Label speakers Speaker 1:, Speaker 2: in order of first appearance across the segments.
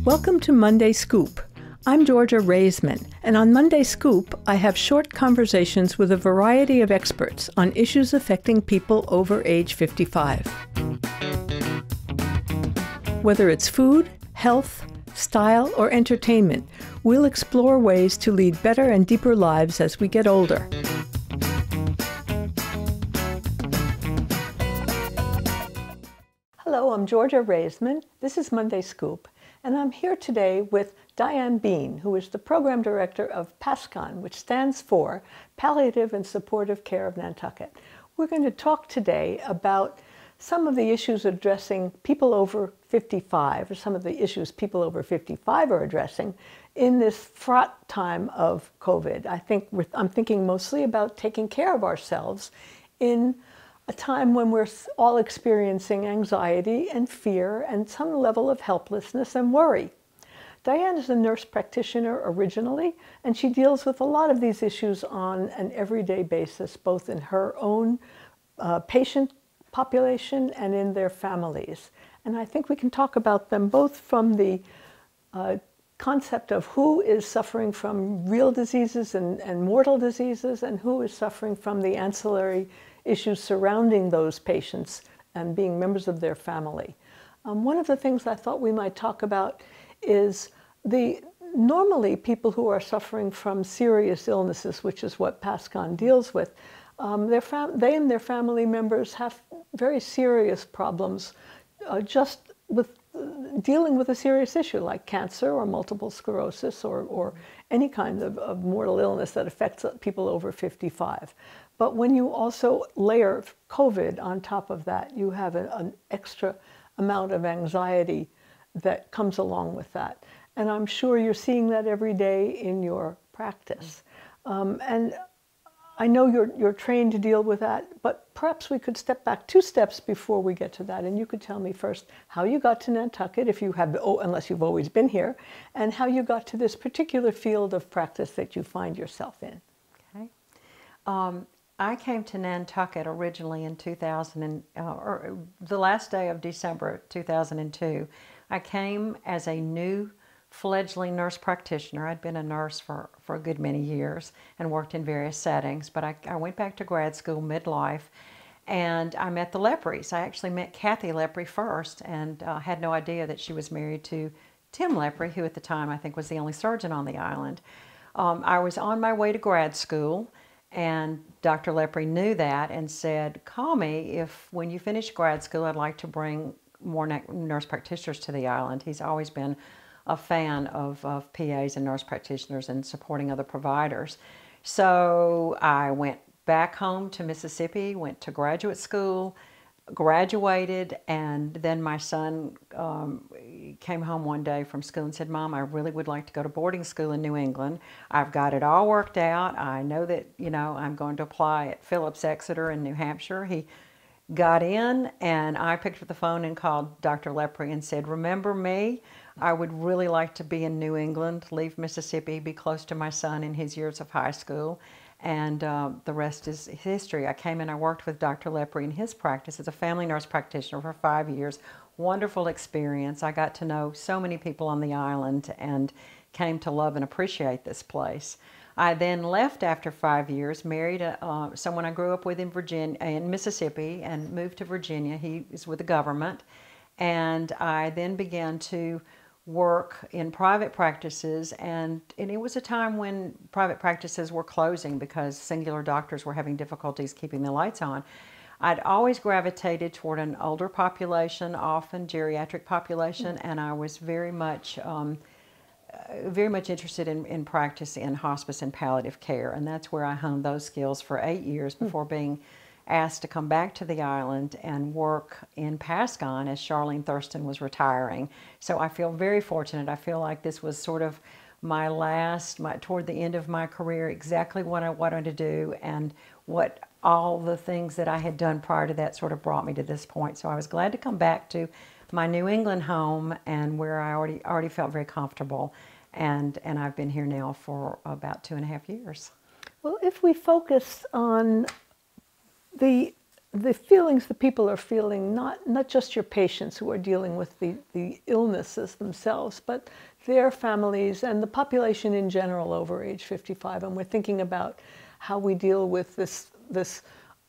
Speaker 1: Welcome to Monday Scoop. I'm Georgia Raisman, and on Monday Scoop, I have short conversations with a variety of experts on issues affecting people over age 55. Whether it's food, health, style, or entertainment, we'll explore ways to lead better and deeper lives as we get older. Hello, I'm Georgia Raisman. This is Monday Scoop, and I'm here today with Dianne Bein, who is the Program Director of PASCON, which stands for Palliative and Supportive Care of Nantucket. We're going to talk today about some of the issues addressing people over 55, or some of the issues people over 55 are addressing in this fraught time of COVID. I'm thinking mostly about taking care of ourselves in a time when we're all experiencing anxiety and fear and some level of helplessness and worry. Dianne is a nurse practitioner originally, and she deals with a lot of these issues on an everyday basis, both in her own patient population and in their families. And I think we can talk about them both from the concept of who is suffering from real diseases and mortal diseases, and who is suffering from the ancillary issues surrounding those patients and being members of their family. One of the things I thought we might talk about is normally people who are suffering from serious illnesses, which is what PASCON deals with, they and their family members have very serious problems just with dealing with a serious issue like cancer or multiple sclerosis or any kind of mortal illness that affects people over 55. But when you also layer COVID on top of that, you have an extra amount of anxiety that comes along with that. And I'm sure you're seeing that every day in your practice. And I know you're trained to deal with that, but perhaps we could step back 2 steps before we get to that. And you could tell me first how you got to Nantucket, unless you've always been here, and how you got to this particular field of practice that you find yourself in.
Speaker 2: Okay. I came to Nantucket originally in the last day of December 2002. I came as a new fledgling nurse practitioner. I'd been a nurse for a good many years and worked in various settings, but I went back to grad school midlife, and I met the Lepries. I actually met Kathy Lepry first, and had no idea that she was married to Tim Lepry, who at the time I think was the only surgeon on the island. I was on my way to grad school, and Dr. Lepry knew that and said, call me if, when you finish grad school, I'd like to bring more nurse practitioners to the island. He's always been a fan of PAs and nurse practitioners and supporting other providers. So I went back home to Mississippi, went to graduate school, graduated, and then my son came home one day from school and said, Mom, I really would like to go to boarding school in New England. I've got it all worked out. I know that, I'm going to apply at Phillips Exeter in New Hampshire. He got in, and I picked up the phone and called Dr. Lepry and said, remember me? I would really like to be in New England, leave Mississippi, be close to my son in his years of high school. And the rest is history. I came in, I worked with Dr. Lepry in his practice as a family nurse practitioner for 5 years. Wonderful experience. I got to know so many people on the island and came to love and appreciate this place. I then left after 5 years, married someone I grew up with in Mississippi, and moved to Virginia. He is with the government. And I then began to work in private practices, and it was a time when private practices were closing because singular doctors were having difficulties keeping the lights on. I'd always gravitated toward an older population, often geriatric population, and I was very much interested in practice in hospice and palliative care, and that's where I honed those skills for 8 years before being asked to come back to the island and work in PASCON as Charlene Thurston was retiring. So I feel very fortunate. I feel like this was sort of toward the end of my career, exactly what I wanted to do, and what all the things that I had done prior to that sort of brought me to this point. So I was glad to come back to my New England home, and where I already felt very comfortable, and I've been here now for about 2.5 years.
Speaker 1: Well, if we focus on the the feelings that people are feeling, not just your patients who are dealing with the illnesses themselves, but their families and the population in general over age 55. And we're thinking about how we deal with this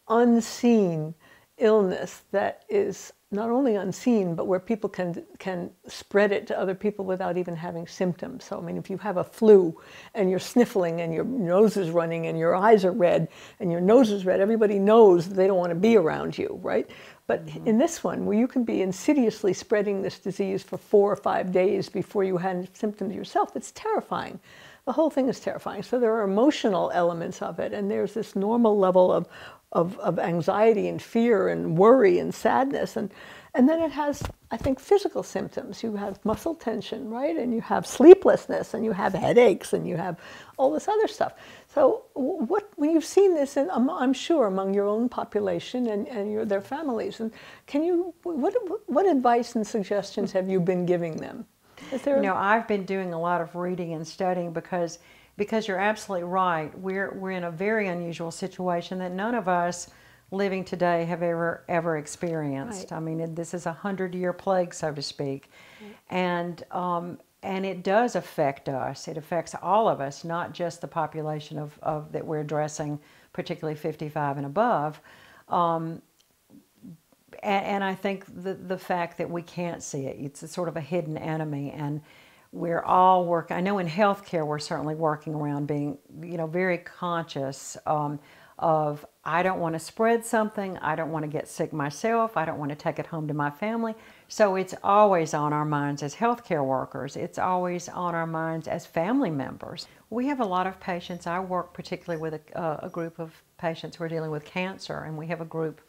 Speaker 1: unseen illness that is not only unseen, but where people can spread it to other people without even having symptoms. So, I mean, if you have a flu and you're sniffling and your nose is running and your eyes are red and your nose is red, everybody knows they don't want to be around you, right? But in this one, where you can be insidiously spreading this disease for 4 or 5 days before you had symptoms yourself, it's terrifying. The whole thing is terrifying. So there are emotional elements of it, and there's this normal level of anxiety and fear and worry and sadness. And then it has, I think, physical symptoms. You have muscle tension, right? And you have sleeplessness, and you have headaches, and you have all this other stuff. So when you've seen this, I'm sure, among your own population and their families, and what advice and suggestions have you been giving them? Is there...
Speaker 2: You know, I've been doing a lot of reading and studying because you're absolutely right. We're in a very unusual situation that none of us living today have ever experienced. Right. I mean, this is a 100-year plague, so to speak, right. And it does affect us. It affects all of us, not just the population of that we're addressing, particularly 55 and above. And I think the fact that we can't see it, it's a sort of a hidden enemy, and we're all working. I know in healthcare we're certainly working around being, very conscious of I don't want to spread something, I don't want to get sick myself, I don't want to take it home to my family. So it's always on our minds as healthcare workers. It's always on our minds as family members. We have a lot of patients. I work particularly with a group of patients who are dealing with cancer, and we have a group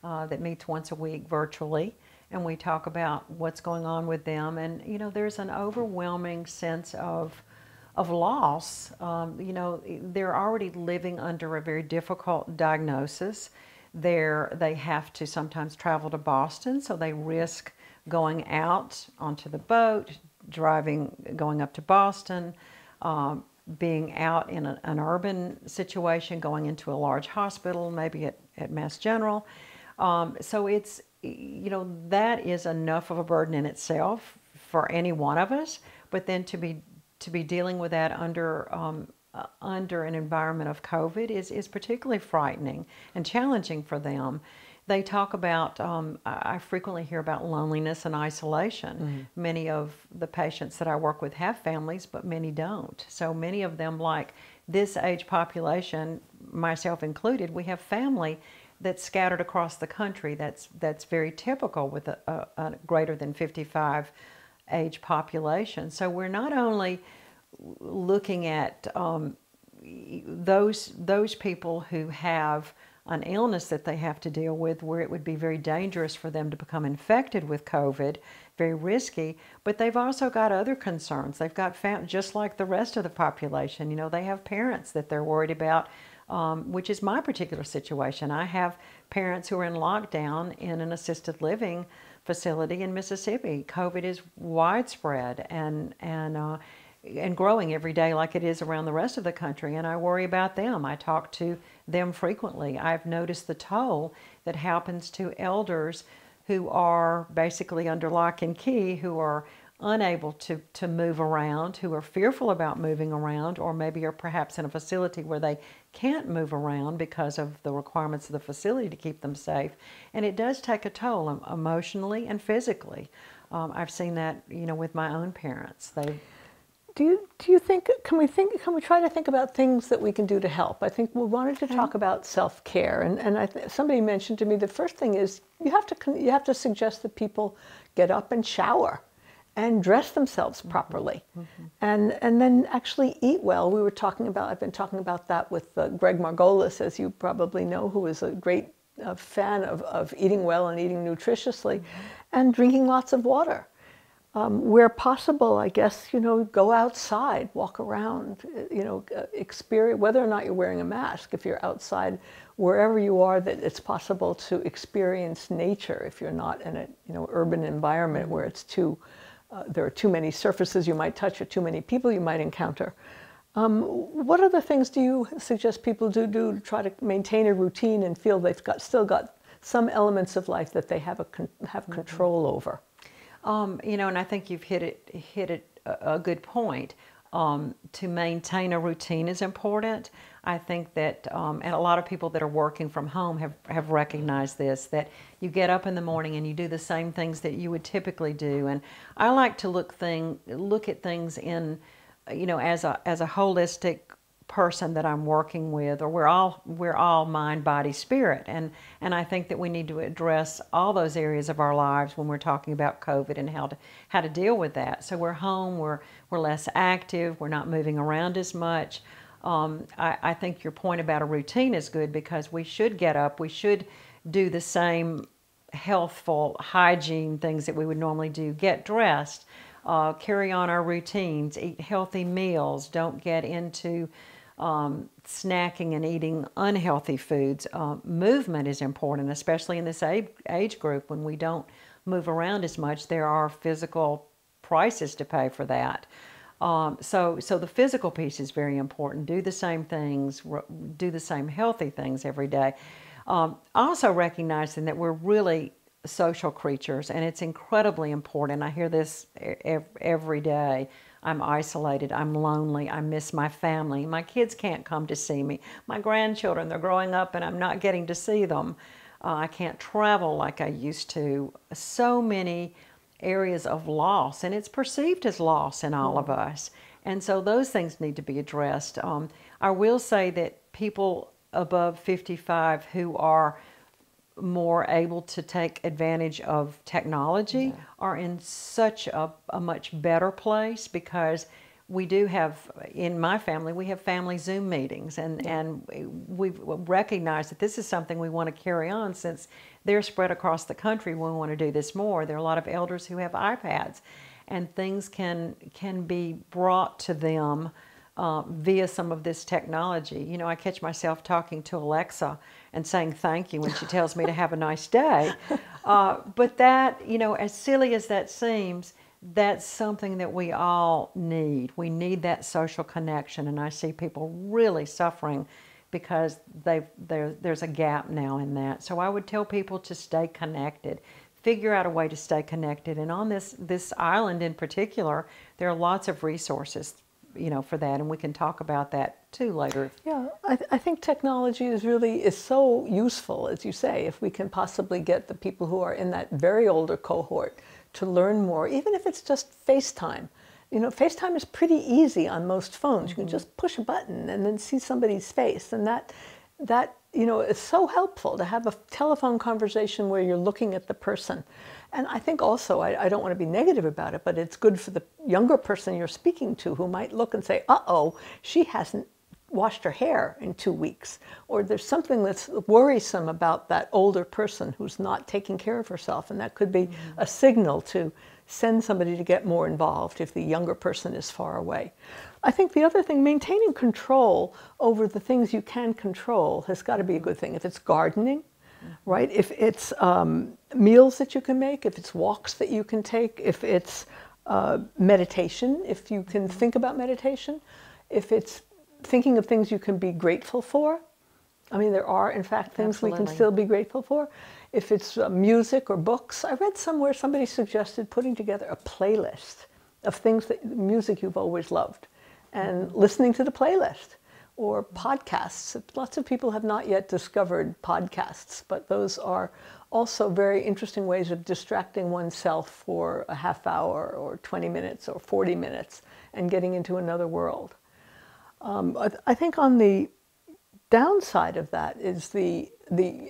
Speaker 2: that meets once a week virtually, and we talk about what's going on with them. And there's an overwhelming sense of loss. They're already living under a very difficult diagnosis. They have to sometimes travel to Boston, so they risk going out onto the boat, going up to Boston, being out in an urban situation, going into a large hospital, maybe at Mass General. So it's, that is enough of a burden in itself for any one of us, but then to be dealing with that under an environment of COVID is particularly frightening and challenging for them. They talk about, I frequently hear about loneliness and isolation. Mm-hmm. Many of the patients that I work with have families, but many don't. So many of them, like this age population, myself included, we have family that's scattered across the country. That's very typical with a greater than 55 age population. So we're not only looking at those people who have an illness that they have to deal with, where it would be very dangerous for them to become infected with COVID, very risky, but they've also got other concerns. They've got just like the rest of the population, they have parents that they're worried about, which is my particular situation. I have parents who are in lockdown in an assisted living facility in Mississippi. COVID is widespread and growing every day like it is around the rest of the country, and I worry about them. I talk to them frequently. I've noticed the toll that happens to elders who are basically under lock and key, who are unable to move around, who are fearful about moving around, or maybe are perhaps in a facility where they can't move around because of the requirements of the facility to keep them safe. And it does take a toll emotionally and physically. I've seen that, with my own parents.
Speaker 1: Do you think, can we try to think about things that we can do to help? I think we wanted to talk about self-care, and somebody mentioned to me the first thing is you have to suggest that people get up and shower and dress themselves properly, mm-hmm. and then actually eat well. I've been talking about that with Greg Margolis, as you probably know, who is a great fan of eating well and eating nutritiously, mm-hmm. and drinking lots of water. Where possible, I guess, go outside, walk around, experience, whether or not you're wearing a mask, if you're outside, wherever you are, that it's possible to experience nature if you're not in a, urban environment where it's there are too many surfaces you might touch or too many people you might encounter. What other things do you suggest people do to try to maintain a routine and feel they've still got some elements of life that they have control over.
Speaker 2: And I think you've hit a good point. To maintain a routine is important. I think that, and a lot of people that are working from home have recognized this, that you get up in the morning and you do the same things that you would typically do. And I like to look at things in, as a holistic person that I'm working with, or we're all mind, body, spirit, and I think that we need to address all those areas of our lives when we're talking about COVID and how to deal with that. So we're home, we're less active, we're not moving around as much. I think your point about a routine is good, because we should get up, we should do the same healthful hygiene things that we would normally do, get dressed, carry on our routines, eat healthy meals, don't get into snacking and eating unhealthy foods. Movement is important, especially in this age group when we don't move around as much. There are physical prices to pay for that. So the physical piece is very important. Do the same things, do the same healthy things every day. Also recognizing that we're really social creatures, and it's incredibly important. I hear this every day. I'm isolated, I'm lonely, I miss my family, my kids can't come to see me, my grandchildren, they're growing up and I'm not getting to see them, I can't travel like I used to. So many areas of loss, and it's perceived as loss in all of us, and so those things need to be addressed. I will say that people above 55 who are more able to take advantage of technology are in such a much better place, because we do have, in my family, we have family Zoom meetings, and we've recognized that this is something we want to carry on, since they're spread across the country. We want to do this more. There are a lot of elders who have iPads, and things can be brought to them via some of this technology. I catch myself talking to Alexa and saying thank you when she tells me to have a nice day. But that, as silly as that seems, that's something that we all need. We need that social connection, and I see people really suffering because there's a gap now in that. So I would tell people to stay connected. Figure out a way to stay connected. And on this island in particular, there are lots of resources for that, and we can talk about that too later.
Speaker 1: Yeah, I think technology is so useful, as you say, if we can possibly get the people who are in that very older cohort to learn more, even if it's just FaceTime. FaceTime is pretty easy on most phones. You can just push a button and then see somebody's face, and that it's so helpful to have a telephone conversation where you're looking at the person. And I think also, I don't want to be negative about it, but it's good for the younger person you're speaking to, who might look and say, uh-oh, she hasn't washed her hair in 2 weeks. Or there's something that's worrisome about that older person who's not taking care of herself. And that could be a signal to send somebody to get more involved if the younger person is far away. I think the other thing, maintaining control over the things you can control has got to be a good thing. If it's gardening, right? If it's meals that you can make, if it's walks that you can take, if it's meditation, if you can think about meditation, if it's thinking of things you can be grateful for. I mean, there are, in fact, things we can still be grateful for. If it's music or books. I read somewhere somebody suggested putting together a playlist of things music you've always loved, and listening to the playlist. Or podcasts. Lots of people have not yet discovered podcasts, but those are also very interesting ways of distracting oneself for a half hour or 20 minutes or 40 minutes and getting into another world. I think on the downside of that is the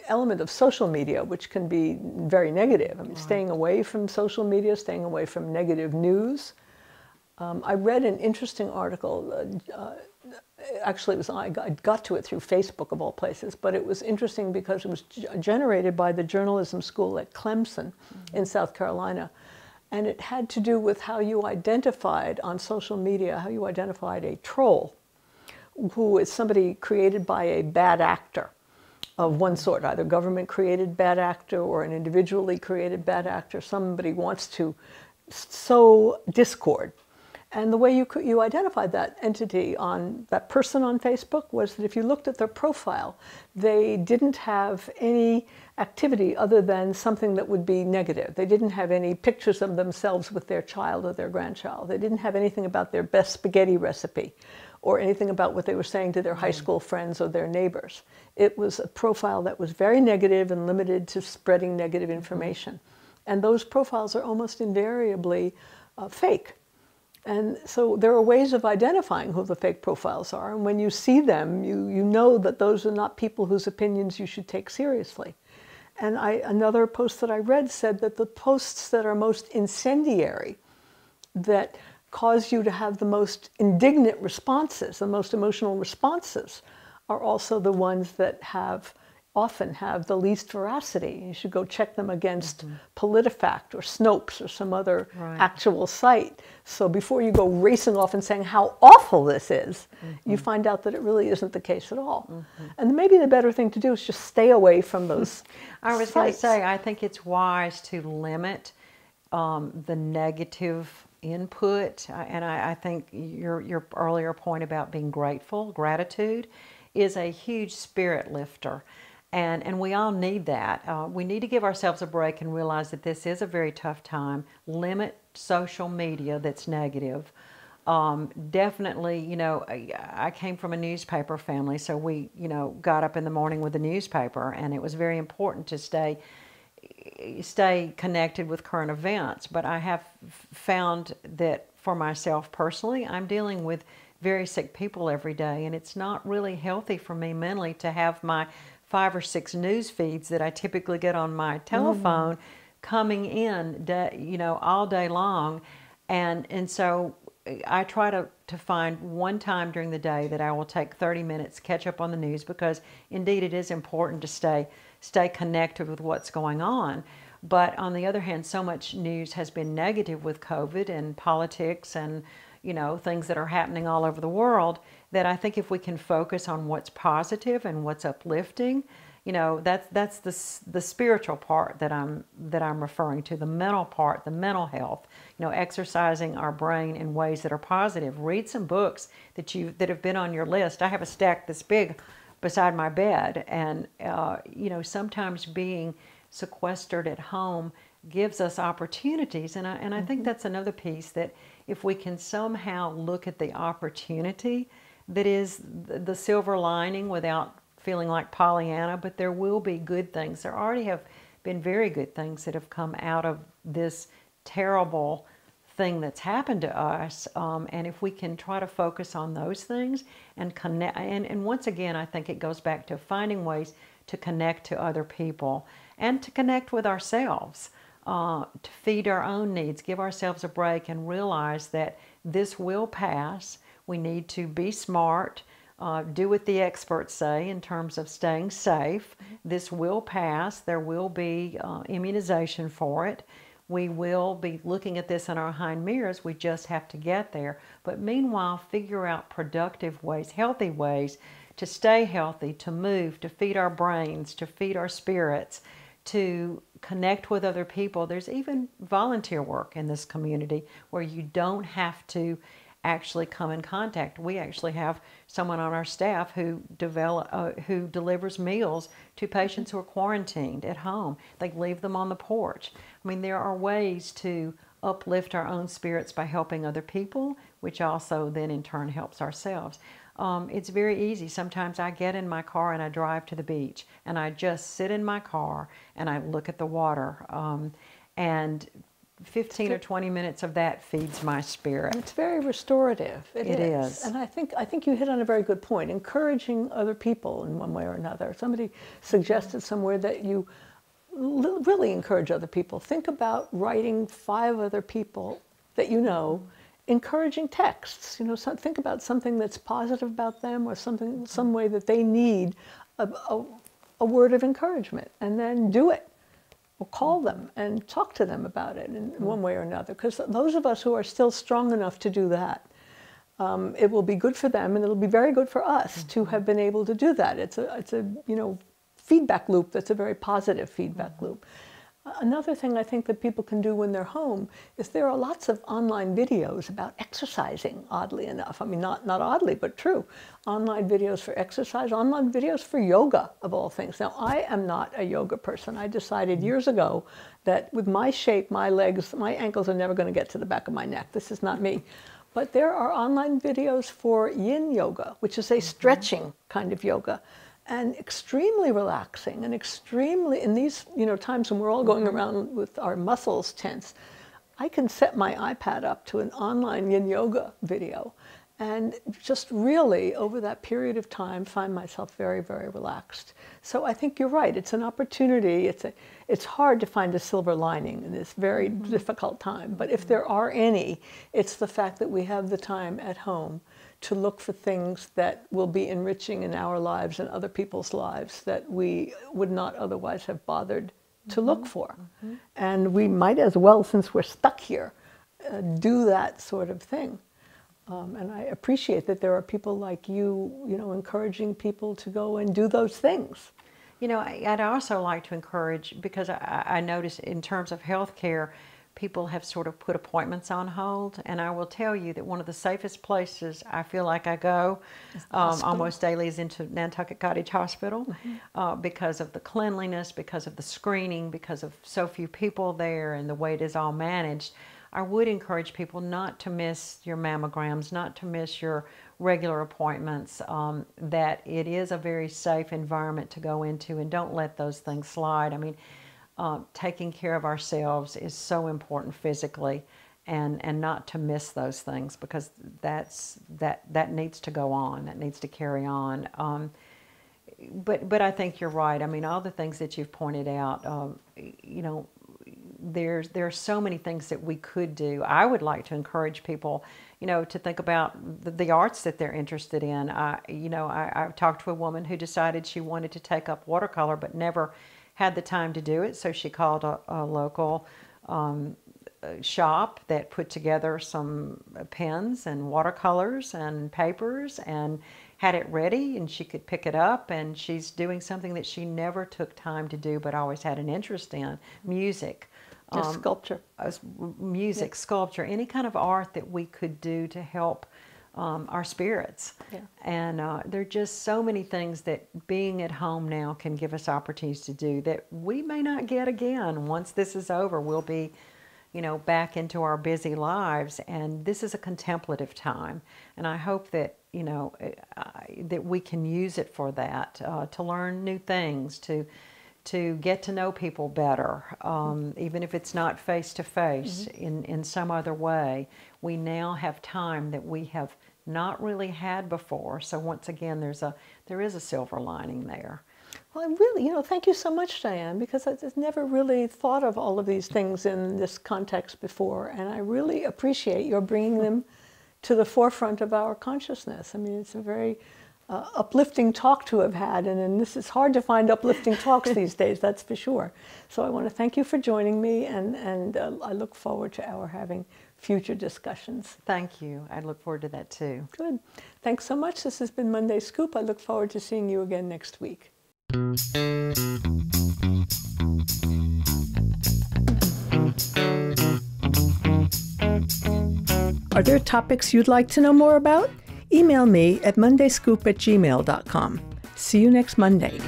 Speaker 1: element of social media, which can be very negative. I mean, staying away from social media, staying away from negative news. I read an interesting article. Actually, I got to it through Facebook of all places, but it was interesting because it was generated by the journalism school at Clemson in South Carolina. And it had to do with how you identified on social media, how you identified a troll, who is somebody created by a bad actor of one sort, either government-created bad actor or an individually created bad actor. Somebody wants to sow discord. And the way you identified that entity on that person on Facebook was that if you looked at their profile, they didn't have any activity other than something that would be negative. They didn't have any pictures of themselves with their child or their grandchild. They didn't have anything about their best spaghetti recipe or anything about what they were saying to their high school friends or their neighbors. It was a profile that was very negative and limited to spreading negative information. And those profiles are almost invariably fake. And so there are ways of identifying who the fake profiles are. And when you see them, you know that those are not people whose opinions you should take seriously. And another post that I read said that the posts that are most incendiary, that cause you to have the most indignant responses, the most emotional responses, are also the ones that often have the least veracity. You should go check them against PolitiFact or Snopes or some other actual site. So before you go racing off and saying how awful this is, you find out that it really isn't the case at all. And maybe the better thing to do is just stay away from those
Speaker 2: I was going to say, I think it's wise to limit the negative input. And I think your earlier point about being grateful, gratitude, is a huge spirit lifter. And we all need that. We need to give ourselves a break and realize that this is a very tough time. Limit social media that's negative. Definitely, you know, I came from a newspaper family, so we, you know, got up in the morning with the newspaper, and it was very important to stay connected with current events. But I have found that for myself personally, I'm dealing with very sick people every day, and it's not really healthy for me mentally to have my 5 or 6 news feeds that I typically get on my telephone coming in, you know, all day long. And so I try to find one time during the day that I will take 30 minutes, catch up on the news, because indeed it is important to stay connected with what's going on. But on the other hand, so much news has been negative with COVID and politics and, you know, things that are happening all over the world, that I think if we can focus on what's positive and what's uplifting, you know, that's the spiritual part that I'm referring to, the mental part, the mental health. You know, exercising our brain in ways that are positive. Read some books that have been on your list. I have a stack this big beside my bed, and you know, sometimes being sequestered at home gives us opportunities, and I think that's another piece, that if we can somehow look at the opportunity that is the silver lining without feeling like Pollyanna, but there will be good things. There already have been very good things that have come out of this terrible thing that's happened to us, and if we can try to focus on those things and connect, and once again, I think it goes back to finding ways to connect to other people and to connect with ourselves, to feed our own needs, give ourselves a break, and realize that this will pass. We need to be smart, do what the experts say in terms of staying safe. This will pass. There will be immunization for it. We will be looking at this in our hind mirrors. We just have to get there. But meanwhile, figure out productive ways, healthy ways to stay healthy, to move, to feed our brains, to feed our spirits, to connect with other people. There's even volunteer work in this community where you don't have to actually come in contact. We actually have someone on our staff who delivers meals to patients who are quarantined at home. They leave them on the porch. I mean, there are ways to uplift our own spirits by helping other people, which also then in turn helps ourselves. It's very easy. Sometimes I get in my car and I drive to the beach, and I just sit in my car and I look at the water, and 15 or 20 minutes of that feeds my spirit.
Speaker 1: It's very restorative. It
Speaker 2: is.
Speaker 1: And I think you hit on a very good point, encouraging other people in one way or another. Somebody suggested somewhere that you really encourage other people. Think about writing 5 other people that you know, encouraging texts. You know, think about something that's positive about them, or some way that they need a word of encouragement, and then do it. Or call them and talk to them about it in one way or another. Because those of us who are still strong enough to do that, it will be good for them, and it'll be very good for us to have been able to do that. It's a feedback loop that's a very positive feedback loop. Another thing I think that people can do when they're home is there are lots of online videos about exercising, oddly enough. I mean, not oddly, but true. Online videos for exercise, online videos for yoga, of all things. Now, I am not a yoga person. I decided years ago that with my shape, my legs, my ankles are never going to get to the back of my neck. This is not me. But there are online videos for yin yoga, which is a stretching kind of yoga, and extremely relaxing and extremely, in these times when we're all going around with our muscles tense, I can set my iPad up to an online yin yoga video and just really, over that period of time, find myself very, very relaxed. So I think you're right. It's an opportunity. It's hard to find a silver lining in this very difficult time. But if there are any, it's the fact that we have the time at home to look for things that will be enriching in our lives and other people's lives that we would not otherwise have bothered to look for. And we might as well, since we're stuck here, do that sort of thing. And I appreciate that there are people like you, encouraging people to go and do those things.
Speaker 2: I'd also like to encourage, because I notice in terms of healthcare, people have sort of put appointments on hold, and I will tell you that one of the safest places I feel like I go almost daily is into Nantucket Cottage Hospital because of the cleanliness, because of the screening, because of so few people there and the way it is all managed. I would encourage people not to miss your mammograms, not to miss your regular appointments, that it is a very safe environment to go into, and don't let those things slide. I mean, taking care of ourselves is so important physically, and not to miss those things, because that needs to go on, that needs to carry on. But I think you're right. I mean, all the things that you've pointed out, there are so many things that we could do. I would like to encourage people, to think about the arts that they're interested in. I talked to a woman who decided she wanted to take up watercolor, but never had the time to do it, so she called a local shop that put together some pens and watercolors and papers and had it ready, and she could pick it up, and she's doing something that she never took time to do but always had an interest in: music.
Speaker 1: Sculpture.
Speaker 2: Music, sculpture, any kind of art that we could do to help our spirits.
Speaker 1: Yeah.
Speaker 2: And there are just so many things that being at home now can give us opportunities to do that we may not get again. Once this is over, we'll be, back into our busy lives, and this is a contemplative time. And I hope that, that we can use it for that, to learn new things, to get to know people better, even if it's not face-to-face, in some other way. We now have time that we have not really had before. So once again, there is a silver lining there.
Speaker 1: Well, I really, thank you so much, Dianne, because I've never really thought of all of these things in this context before, and I really appreciate your bringing them to the forefront of our consciousness. I mean, it's a very uplifting talk to have had, and this is hard to find uplifting talks these days, that's for sure. So I want to thank you for joining me, and I look forward to our having future discussions.
Speaker 2: Thank you. I look forward to that too.
Speaker 1: Good. Thanks so much. This has been Monday Scoop. I look forward to seeing you again next week. Are there topics you'd like to know more about? Email me at mondayscoop@gmail.com. See you next Monday.